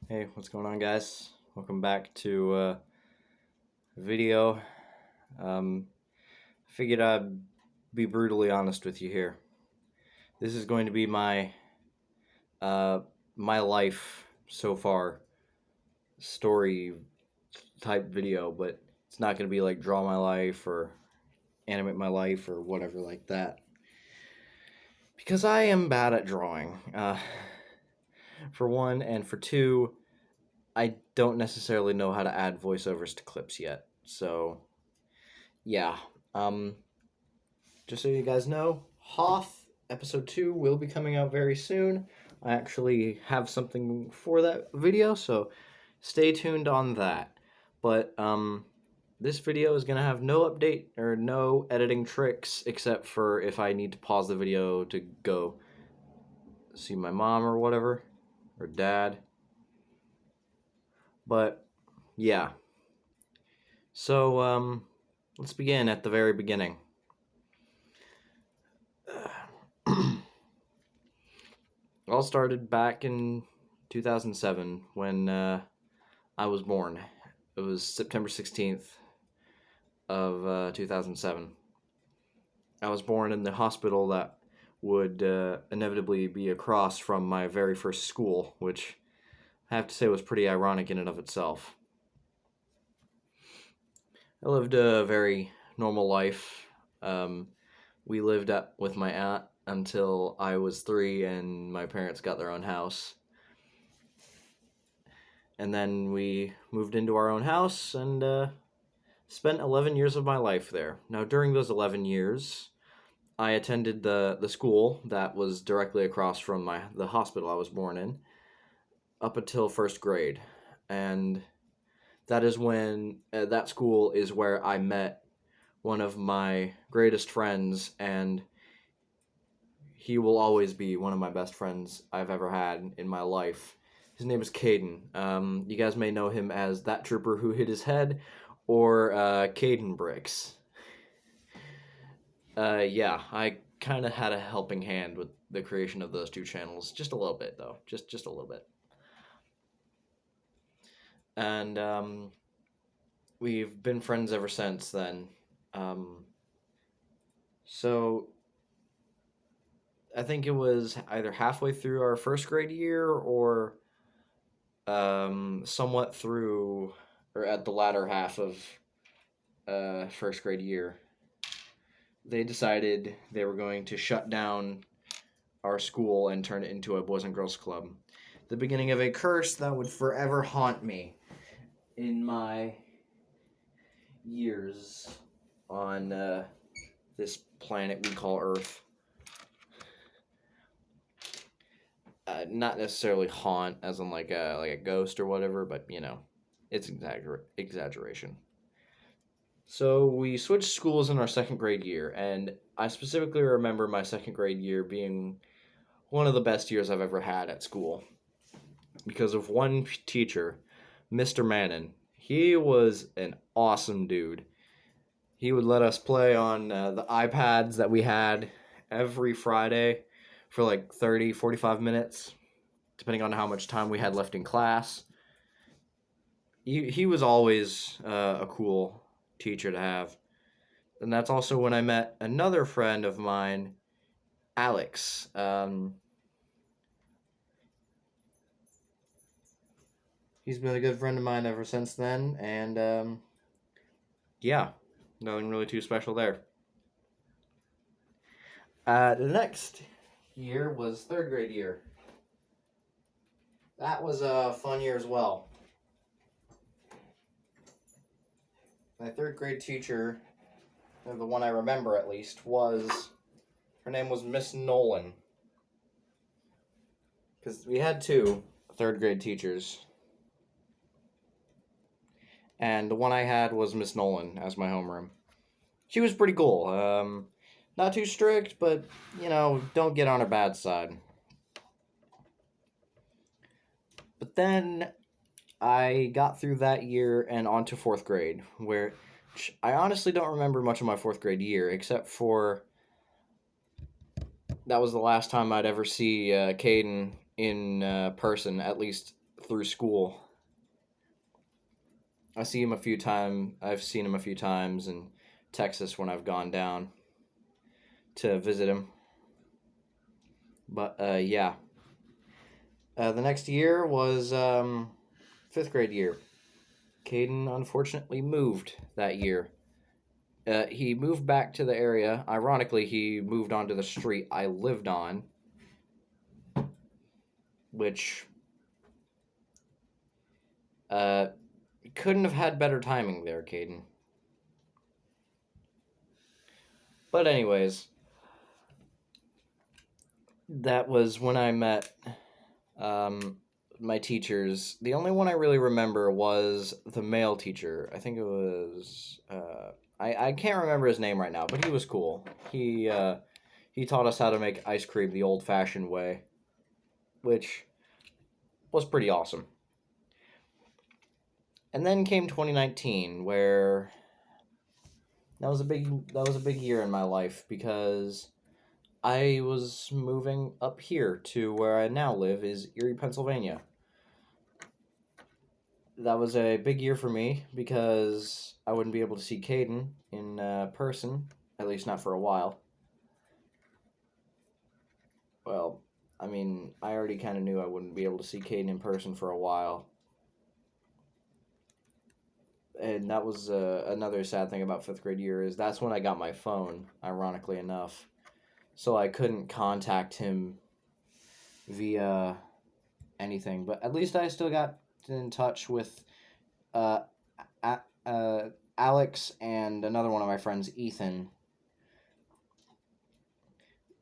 Hey, what's going on, guys? Welcome back to video. Um, Figured I'd be brutally honest with you here. This is going to be uh, my life so far story type video, but it's not going to be like draw my life or animate my life or whatever like that. Because I am bad at drawing, for one, and for two, I don't necessarily know how to add voiceovers to clips yet. So yeah. Um, just so you guys know, Hoth episode 2 will be coming out very soon. I actually have something for that video, so stay tuned on that. But this video is gonna have no update or no editing tricks except for if I need to pause the video to go see my mom or whatever, or dad. But yeah. So let's begin at the very beginning. It all started back in 2007 when I was born. It was September 16th of 2007. I was born in the hospital that would inevitably be across from my very first school, which I have to say was pretty ironic in and of itself. I lived a very normal life. Um, we lived up with my aunt until I was 3 and my parents got their own house. And then we moved into our own house and spent 11 years of my life there. Now, during those 11 years, I attended the school that was directly across from the hospital I was born in up until first grade. And that is when that school is where I met one of my greatest friends, and he will always be one of my best friends I've ever had in my life. His name is Caden. You guys may know him as that trooper who hit his head, or Caden Bricks. Yeah, I kind of had a helping hand with the creation of those two channels, just a little bit though, just a little bit. And we've been friends ever since then. Um, so I think it was either halfway through our first grade year or somewhat through or at the latter half of first grade year. They decided they were going to shut down our school and turn it into a Boys and Girls Club. The beginning of a curse that would forever haunt me in my years on this planet we call Earth. Not necessarily haunt, as in like a ghost or whatever, but it's exaggeration. So we switched schools in our second grade year, and I specifically remember my second grade year being one of the best years I've ever had at school because of one teacher, Mr. Mannon. He was an awesome dude. He would let us play on the iPads that we had every Friday for like 30, 45 minutes, depending on how much time we had left in class. He was always a cool teacher to have. And that's also when I met another friend of mine, Alex. He's been a good friend of mine ever since then, and yeah, nothing really too special there. The next year was third grade year. That was a fun year as well. My third grade teacher, or the one I remember at least, her name was Miss Nolan. Because we had two third grade teachers. And the one I had was Miss Nolan as my homeroom. She was pretty cool. Not too strict, but, don't get on her bad side. But then I got through that year and on to fourth grade, where I honestly don't remember much of my fourth grade year, except for that was the last time I'd ever see Caden in person, at least through school. I see him a few times. I've seen him a few times in Texas when I've gone down to visit him. But yeah. The next year was fifth grade year. Caden unfortunately moved that year. He moved back to the area. Ironically, he moved onto the street I lived on, which couldn't have had better timing there, Caden. But anyways, that was when I met my teachers. The only one I really remember was the male teacher. I think it was I can't remember his name right now, but he was cool. He taught us how to make ice cream the old-fashioned way, which was pretty awesome. And then came 2019, where that was a big year in my life because I was moving up here to where I now live, is Erie, Pennsylvania. That was a big year for me because I wouldn't be able to see Caden in person, at least not for a while. Well, I mean, I already kind of knew I wouldn't be able to see Caden in person for a while. And that was another sad thing about fifth grade year is that's when I got my phone, ironically enough. So I couldn't contact him via anything. But at least I still got in touch with Alex and another one of my friends, Ethan,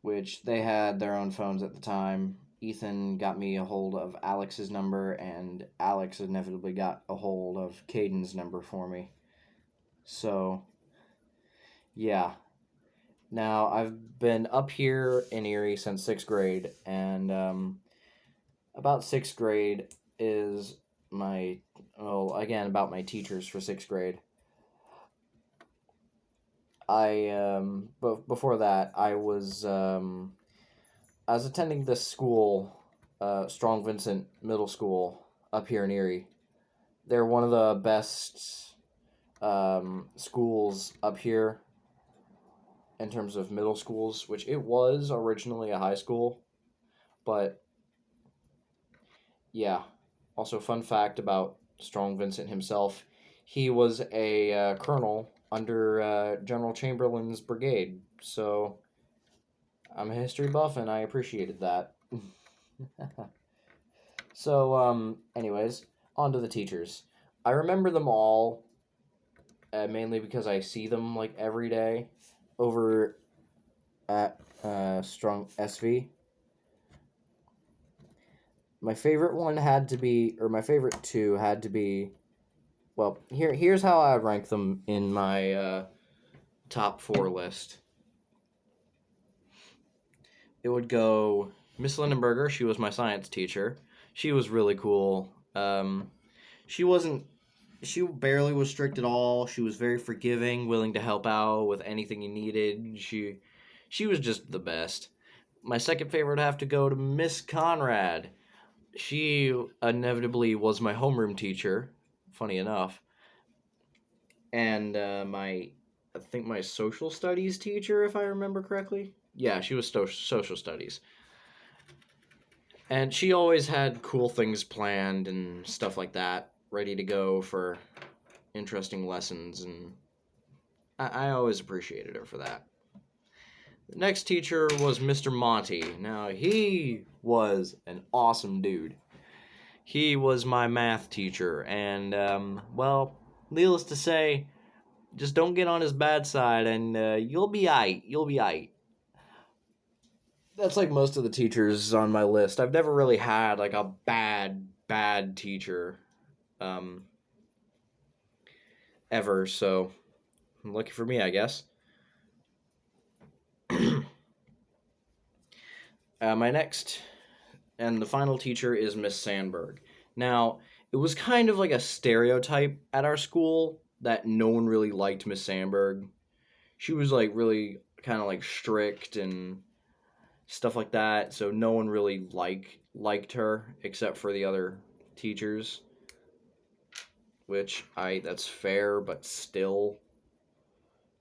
which they had their own phones at the time. Ethan got me a hold of Alex's number, and Alex inevitably got a hold of Caden's number for me. So, yeah. Now, I've been up here in Erie since 6th grade, and about 6th grade is about my teachers for 6th grade. But before that, I was attending this school, Strong Vincent Middle School, up here in Erie. They're one of the best schools up here in terms of middle schools, which it was originally a high school. But, yeah. Also, fun fact about Strong Vincent himself, he was a colonel under General Chamberlain's brigade, so I'm a history buff, and I appreciated that. So, anyways, on to the teachers. I remember them all, mainly because I see them, like, every day over at Strong SV. My favorite two had to be, well, here's how I would rank them in my top 4 list. It would go Miss Lindenberger. She was my science teacher. She was really cool. She barely was strict at all. She was very forgiving, willing to help out with anything you needed. She was just the best. My second favorite would have to go to Miss Conrad. She inevitably was my homeroom teacher, funny enough. And I think my social studies teacher, if I remember correctly. Yeah, she was social studies. And she always had cool things planned and stuff like that, ready to go for interesting lessons, and I always appreciated her for that. The next teacher was Mr. Monty. Now, he was an awesome dude. He was my math teacher, and, needless to say, just don't get on his bad side, and you'll be aight. You'll be aight. That's like most of the teachers on my list. I've never really had, like, a bad teacher, ever, so lucky for me, I guess. My next and the final teacher is Miss Sandberg. Now, it was kind of like a stereotype at our school that no one really liked Miss Sandberg. She was, like, really kind of, like, strict and stuff like that, so no one really liked her except for the other teachers, which that's fair, but still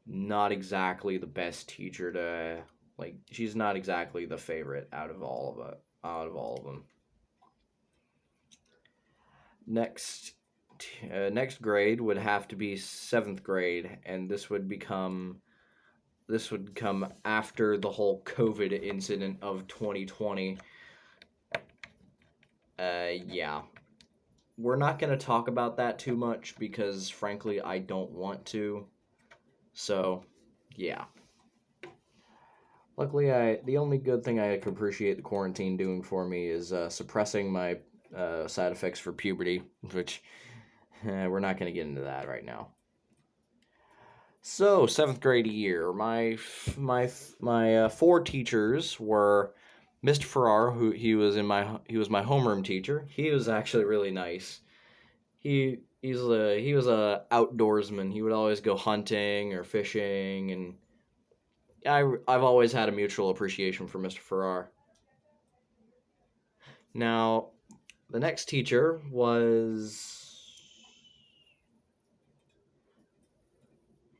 not exactly the best teacher to, like, she's not exactly the favorite out of all of them. Next grade would have to be 7th grade, and this would come after the whole COVID incident of 2020. Yeah. We're not going to talk about that too much because, frankly, I don't want to. So, yeah. Luckily, the only good thing I can appreciate the quarantine doing for me is suppressing my side effects for puberty, which we're not going to get into that right now. So, 7th grade year, my 4 teachers were Mr. Farrar, who he was my homeroom teacher. He was actually really nice. He was a outdoorsman. He would always go hunting or fishing, and I've always had a mutual appreciation for Mr. Farrar. Now, the next teacher was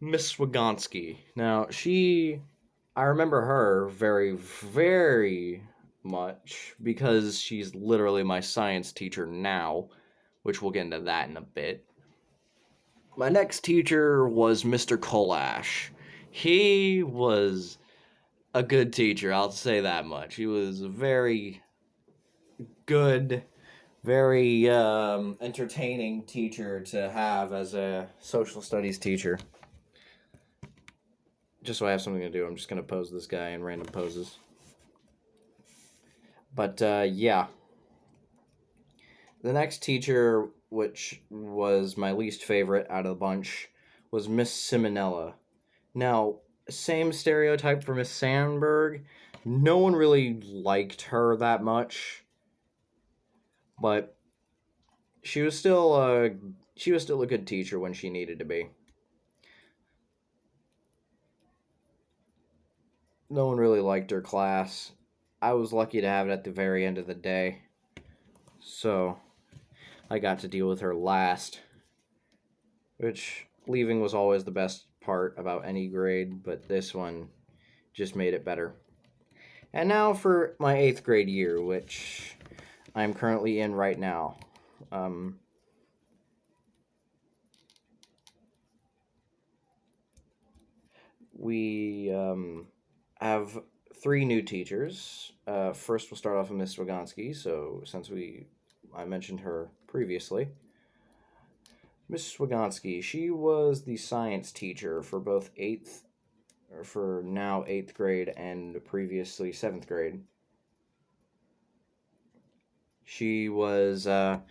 Miss Wiganski. Now, I remember her very, very much because she's literally my science teacher now, which we'll get into that in a bit. My next teacher was Mr. Kolash. He was a good teacher, I'll say that much. He was a very good, very entertaining teacher to have as a social studies teacher. Just so I have something to do, I'm just going to pose this guy in random poses. But, yeah. The next teacher, which was my least favorite out of the bunch, was Miss Simonella. Now, same stereotype for Miss Sandberg. No one really liked her that much. But she was still a good teacher when she needed to be. No one really liked her class. I was lucky to have it at the very end of the day. So, I got to deal with her last. Which, leaving was always the best part about any grade, but this one just made it better. And now for my 8th grade year, which I'm currently in right now. We have 3 new teachers. First, we'll start off with Miss Wiganski. So, since I mentioned her previously, Miss Wiganski, she was the science teacher for both 8th grade and previously 7th grade. She was the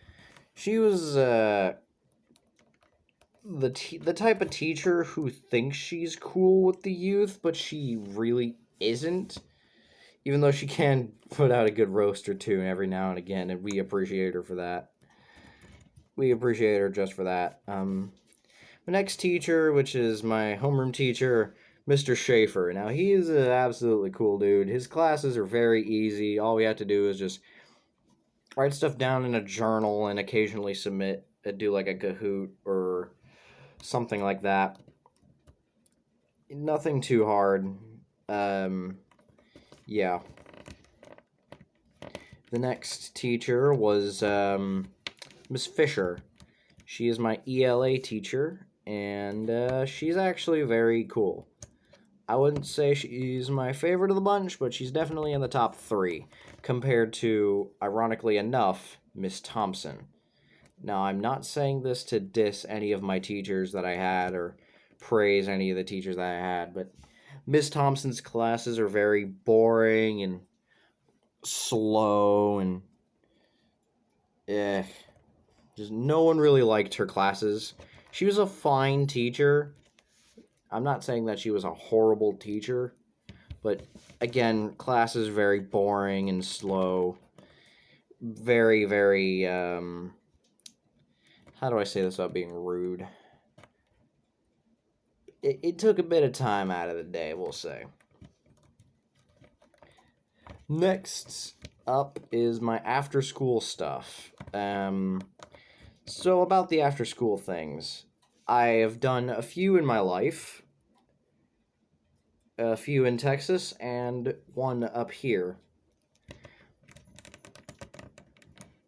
type of teacher who thinks she's cool with the youth, but she really isn't. Even though she can put out a good roast or two every now and again, and we appreciate her for that. We appreciate her just for that. My next teacher, which is my homeroom teacher, Mr. Schaefer. Now, he is an absolutely cool dude. His classes are very easy. All we have to do is just write stuff down in a journal and occasionally do like a Kahoot or something like that. Nothing too hard. Yeah. The next teacher was Miss Fisher. She is my ELA teacher, and she's actually very cool. I wouldn't say she's my favorite of the bunch, but she's definitely in the top 3, compared to, ironically enough, Miss Thompson. Now, I'm not saying this to diss any of my teachers that I had, or praise any of the teachers that I had, but Miss Thompson's classes are very boring and slow, and just no one really liked her classes. She was a fine teacher. I'm not saying that she was a horrible teacher, but again, class is very boring and slow. Very, very, how do I say this without being rude? It took a bit of time out of the day, we'll say. Next up is my after school stuff. So about the after school things, I have done a few in my life, a few in Texas, and one up here.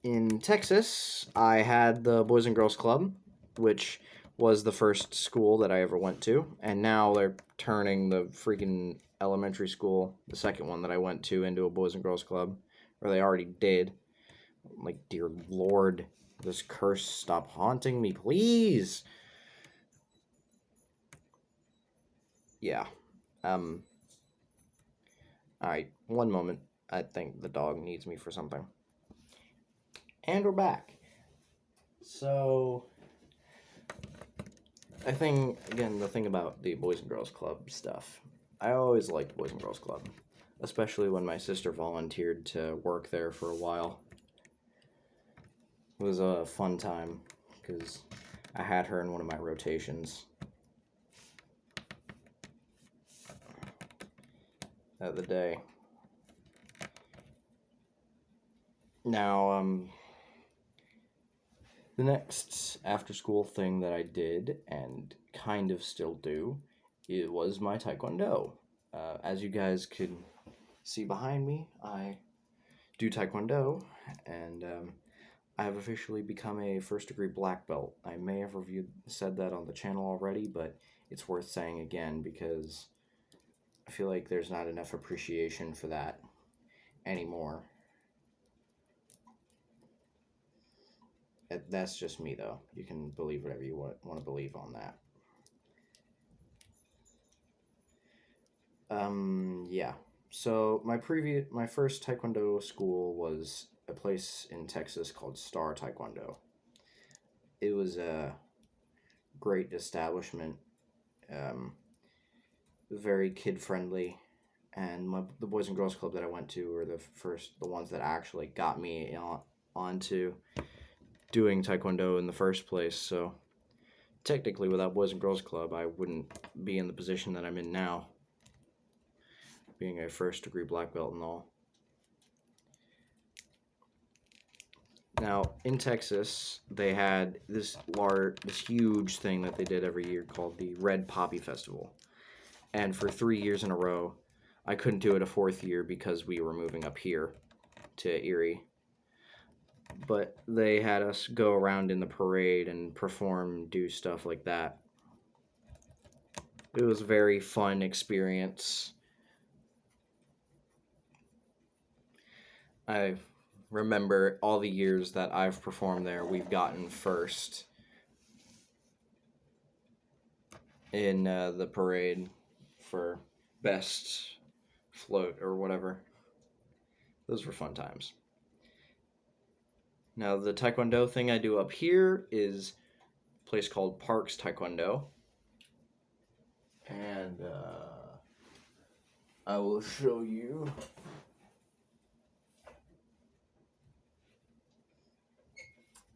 In Texas, I had the Boys and Girls Club, which was the first school that I ever went to, and now they're turning the freaking elementary school, the second one that I went to, into a Boys and Girls Club, or they already did. Like, dear Lord, this curse stop haunting me, please. Yeah. Alright, one moment. I think the dog needs me for something. And we're back. So, I think, again, the thing about the Boys and Girls Club stuff, I always liked Boys and Girls Club, especially when my sister volunteered to work there for a while. It was a fun time, because I had her in one of my rotations. Of the day. Now, the next after-school thing that I did, and kind of still do, it was my Taekwondo. As you guys could see behind me, I do Taekwondo, and I have officially become a first-degree black belt. I may have said that on the channel already, but it's worth saying again because I feel like there's not enough appreciation for that anymore. That's just me, though. You can believe whatever you want to believe on that. Yeah. So my first Taekwondo school was a place in Texas called Star Taekwondo. It was a great establishment, very kid-friendly, and the Boys and Girls Club that I went to were the ones that actually got me onto doing Taekwondo in the first place. So technically, without Boys and Girls Club, I wouldn't be in the position that I'm in now, being a first-degree black belt and all. Now, in Texas, they had this huge thing that they did every year called the Red Poppy Festival. And for 3 years in a row, I couldn't do it a fourth year because we were moving up here to Erie. But they had us go around in the parade and perform, do stuff like that. It was a very fun experience. I remember all the years that I've performed there, we've gotten first in the parade for best float or whatever. Those were fun times. Now, the Taekwondo thing I do up here is a place called Parks Taekwondo. And I will show you.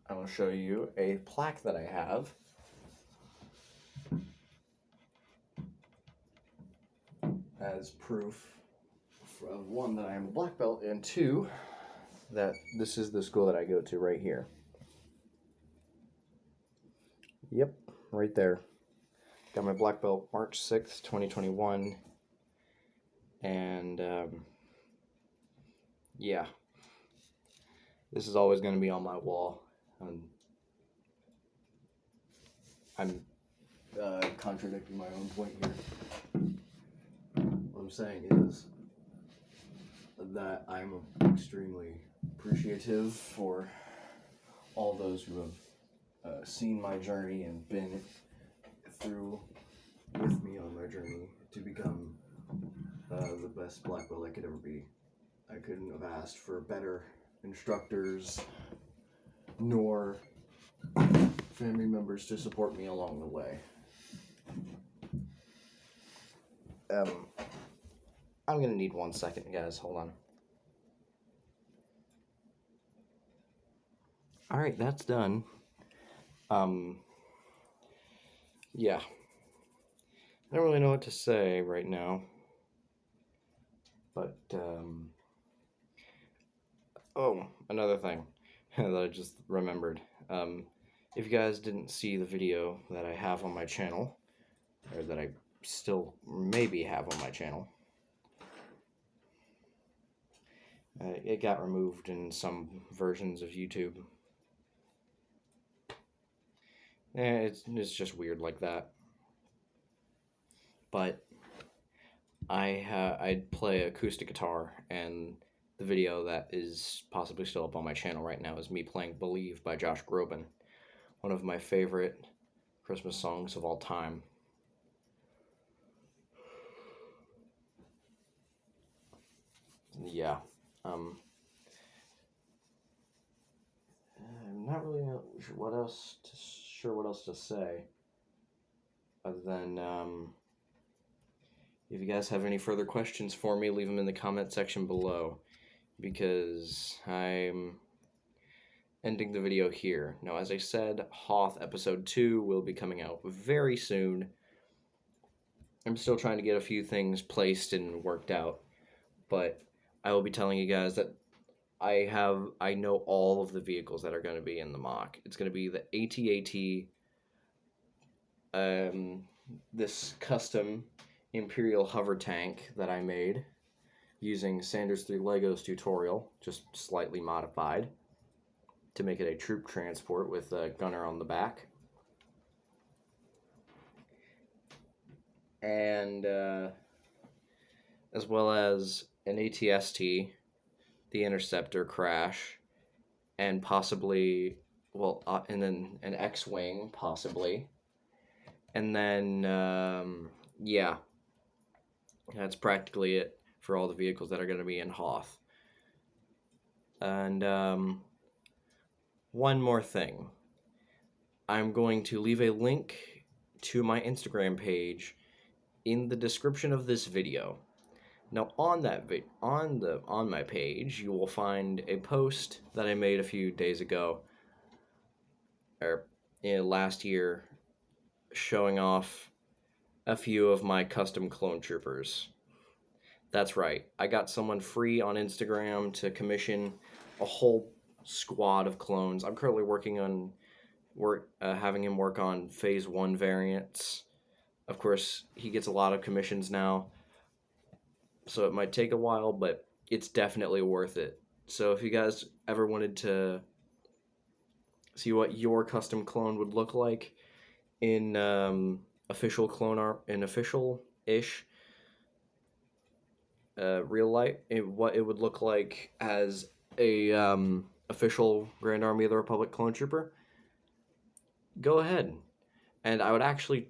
I will show you a plaque that I have. As proof of one, that I am a black belt, and two, that this is the school that I go to right here. Yep, right there. Got my black belt March 6th, 2021. And, yeah. This is always going to be on my wall. I'm contradicting my own point here. What I'm saying is that I'm extremely appreciative for all those who have seen my journey and been through with me on my journey to become the best black belt I could ever be. I couldn't have asked for better instructors nor family members to support me along the way. I'm gonna need 1 second, guys. Hold on. Alright, that's done. Yeah. I don't really know what to say right now. But, Oh, another thing that I just remembered. If you guys didn't see the video that I have on my channel, or that I still maybe have on my channel, it got removed in some versions of YouTube. It's just weird like that. But I play acoustic guitar, and the video that is possibly still up on my channel right now is me playing "Believe" by Josh Groban, one of my favorite Christmas songs of all time. Yeah, I'm not really sure what else to say, other than if you guys have any further questions for me, leave them in the comment section below, because I'm ending the video here. Now, as I said, Hoth Episode 2 will be coming out very soon. I'm still trying to get a few things placed and worked out, but I will be telling you guys that I know all of the vehicles that are going to be in the mock. It's going to be the AT-AT, this custom Imperial hover tank that I made using Sanders 3 Legos tutorial, just slightly modified to make it a troop transport with a gunner on the back. And as well as an ATST, the Interceptor crash, and possibly, and then an X-Wing, possibly. And then, yeah, that's practically it for all the vehicles that are going to be in Hoth. And one more thing. I'm going to leave a link to my Instagram page in the description of this video. Now, on that on my page, you will find a post that I made a few days ago, or last year, showing off a few of my custom clone troopers. That's right, I got someone free on Instagram to commission a whole squad of clones. I'm currently working on having him work on Phase 1 variants. Of course, he gets a lot of commissions now, so it might take a while, but it's definitely worth it. So if you guys ever wanted to see what your custom clone would look like in official clone art, in official-ish real life, what it would look like as a official Grand Army of the Republic clone trooper, go ahead. And I'm actually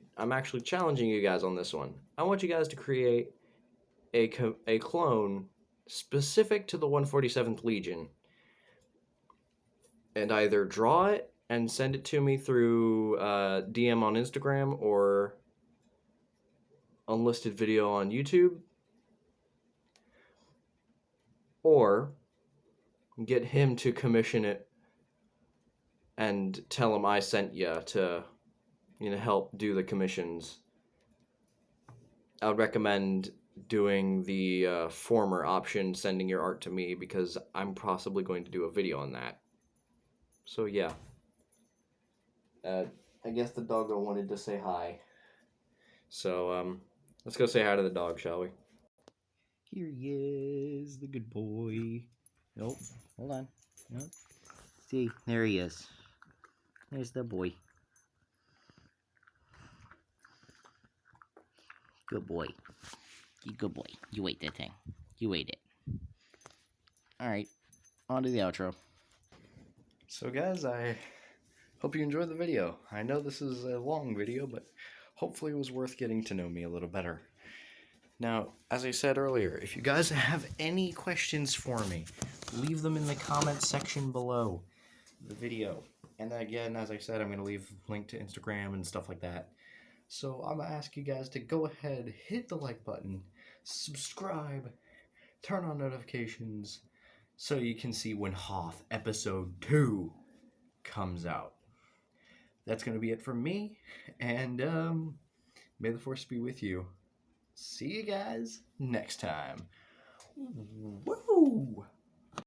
challenging you guys on this one. I want you guys to create a clone specific to the 147th Legion, and either draw it and send it to me through DM on Instagram or unlisted video on YouTube, or get him to commission it and tell him I sent you to, help do the commissions. I would recommend doing the former option, sending your art to me, because I'm possibly going to do a video on that. So yeah. I guess the doggo wanted to say hi. So let's go say hi to the dog, shall we? Here he is, the good boy. Nope, hold on. Nope. See, there he is. There's the boy. Good boy. You good boy. You ate that thing. You ate it. Alright, on to the outro. So guys, I hope you enjoyed the video. I know this is a long video, but hopefully it was worth getting to know me a little better. Now, as I said earlier, if you guys have any questions for me, leave them in the comment section below the video. And again, as I said, I'm going to leave a link to Instagram and stuff like that. So I'm going to ask you guys to go ahead, hit the like button, subscribe, turn on notifications, so you can see when Hoth Episode 2 comes out. That's going to be it from me, and may the Force be with you. See you guys next time. Woo!